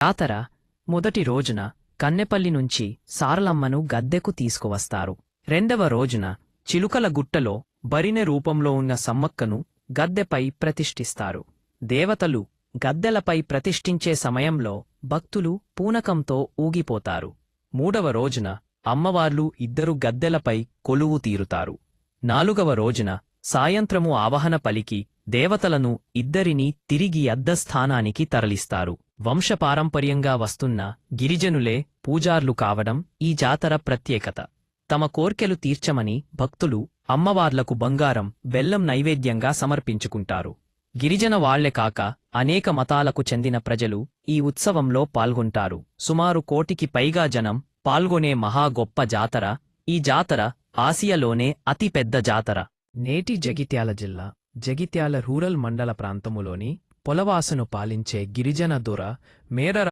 జాతర మొదటి రోజున కన్నెపల్లి నుంచి సారలమ్మను గద్దెకు తీసుకువస్తారు. రెండవ రోజున చిలుకల గుట్టలో బరినె రూపంలో ఉన్న సమ్మక్కను గద్దెపై ప్రతిష్ఠిస్తారు. దేవతలు గద్దెలపై ప్రతిష్ఠించే సమయంలో భక్తులు పూనకంతో ఊగిపోతారు. మూడవ రోజున అమ్మవార్లు ఇద్దరు గద్దెలపై కొలువు తీరుతారు. నాలుగవ రోజున సాయంత్రము ఆవాహన పలికి దేవతలను ఇద్దరినీ తిరిగి అద్దస్థానానికి తరలిస్తారు. వంశపారంపర్యంగా వస్తున్న గిరిజనులే పూజార్లు కావడం ఈ జాతర ప్రత్యేకత. తమ కోర్కెలు తీర్చమని భక్తులు అమ్మవార్లకు బంగారం, బెల్లం నైవేద్యంగా సమర్పించుకుంటారు. గిరిజన వాళ్లే కాక అనేక మతాలకు చెందిన ప్రజలు ఈ ఉత్సవంలో పాల్గొంటారు. సుమారు 1 కోటికి పైగా జనం పాల్గొనే మహా గొప్ప జాతర ఈ జాతర ఆసియాలోనే అతి పెద్ద జాతర. నేటి జగిత్యాల జిల్లా జగిత్యాల రూరల్ మండల ప్రాంతములోని పొలవాసును పాలించే గిరిజన దొర మేర